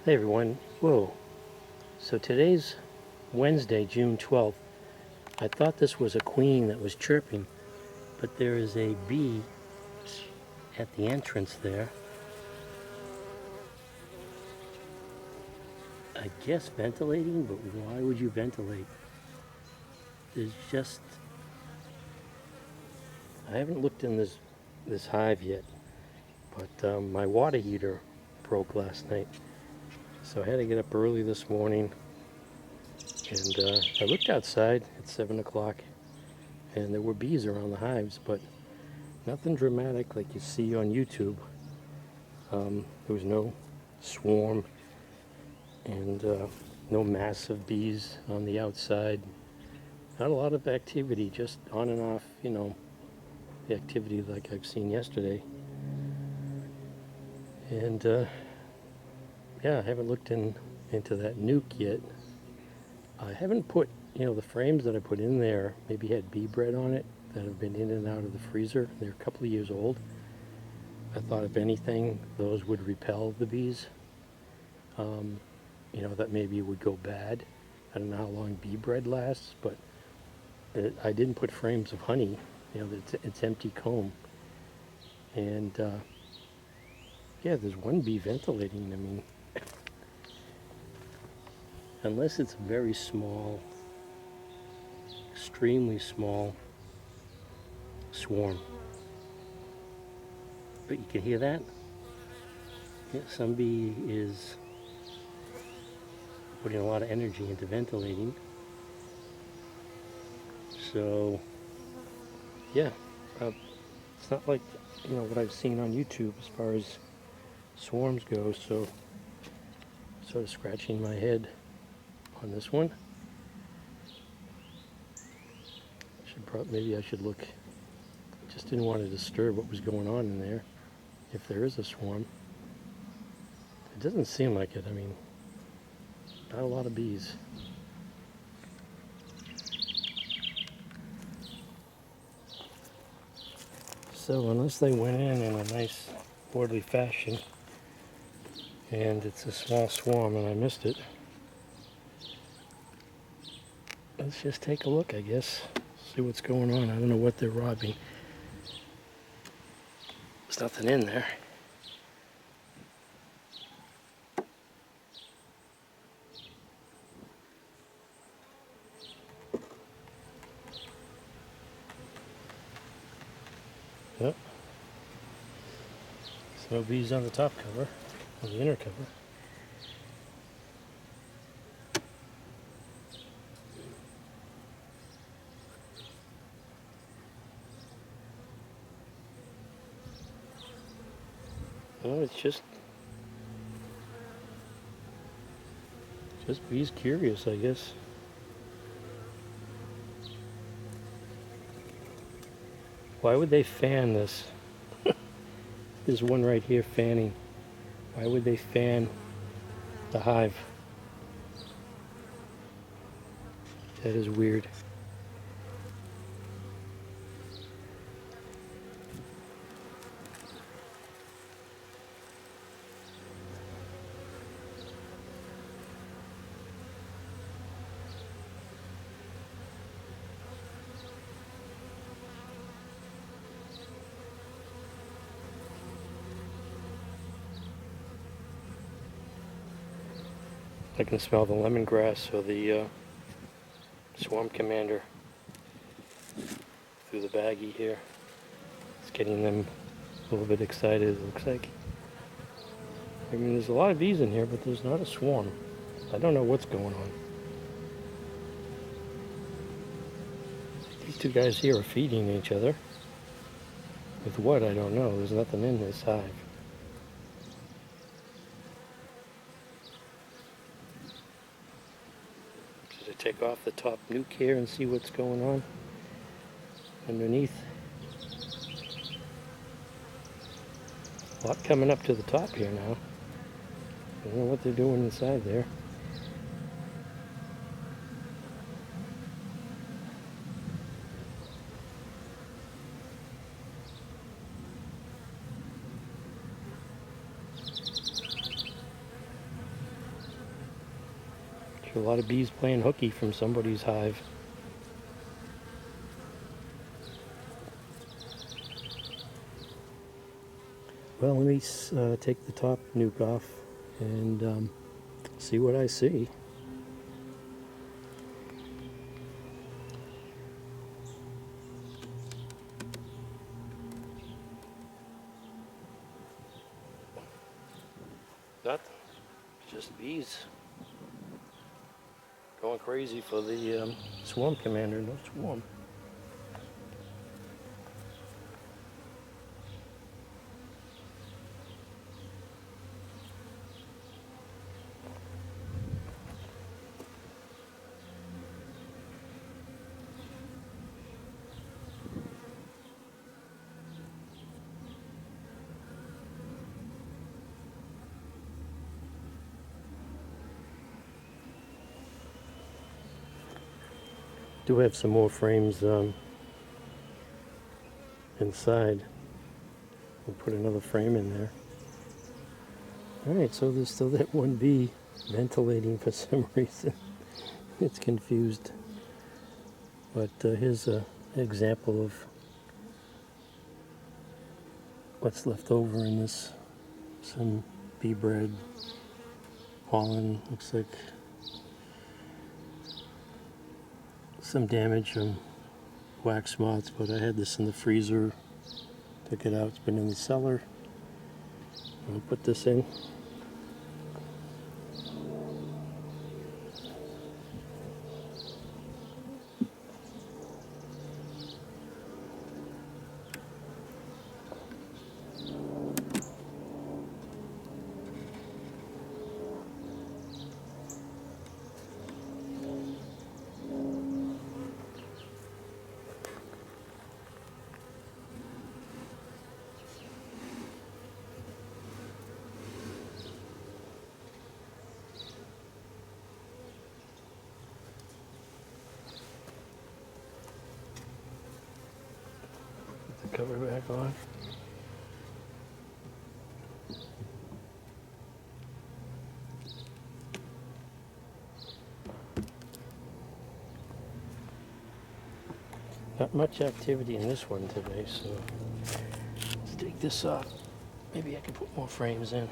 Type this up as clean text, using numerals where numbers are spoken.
Hey everyone, whoa. So today's Wednesday, June 12th. I thought this was a queen that was chirping, but there is a bee at the entrance there. I guess ventilating, but why would you ventilate? There's just, I haven't looked in this hive yet, but my water heater broke last night. So I had to get up early this morning, and I looked outside at 7 o'clock, and there were bees around the hives, but nothing dramatic like you see on YouTube. There was no swarm and no massive bees on the outside. Not a lot of activity, just on and off, the activity like I've seen yesterday. And yeah, I haven't looked into that nuke yet. I haven't put, the frames that I put in there maybe had bee bread on it that have been in and out of the freezer. They're a couple of years old. I thought if anything, those would repel the bees. That maybe it would go bad. I don't know how long bee bread lasts, but I didn't put frames of honey. It's empty comb. And yeah, there's one bee ventilating. I mean, unless it's a very small, extremely small swarm. But you can hear that? Yeah, some bee is putting a lot of energy into ventilating. So, yeah, it's not like, what I've seen on YouTube as far as swarms go, so sort of scratching my head on this one. Maybe I should look. Just didn't want to disturb what was going on in there, if there is a swarm. It doesn't seem like it. I mean, not a lot of bees. So unless they went in a nice orderly fashion, and it's a small swarm and I missed it, let's just take a look, I guess. See what's going on. I don't know what they're robbing. There's nothing in there. Yep. So bees on the top cover, on the inner cover. Well, it's just bees curious, I guess. Why would they fan this? There's one right here fanning. Why would they fan the hive? That is weird. I can smell the lemongrass or the swarm commander through the baggie here. It's getting them a little bit excited, it looks like. I mean, there's a lot of bees in here, but there's not a swarm. I don't know what's going on. These two guys here are feeding each other. With what, I don't know. There's nothing in this hive. Should I take off the top nuke here and see what's going on underneath? A lot coming up to the top here now. I don't know what they're doing inside there. A lot of bees playing hooky from somebody's hive. Well, let me take the top nuke off and see what I see. Nothing. Just bees going crazy for the swarm commander. No swarm. Do have some more frames inside. We'll put another frame in there. Alright, so there's still that one bee ventilating for some reason. It's confused. But here's an example of what's left over in this. Some bee bread, pollen, looks like some damage from wax moths, but I had this in the freezer, took it out, it's been in the cellar. I'll put this in. Cover back on. Not much activity in this one today, so let's take this off. Maybe I can put more frames in.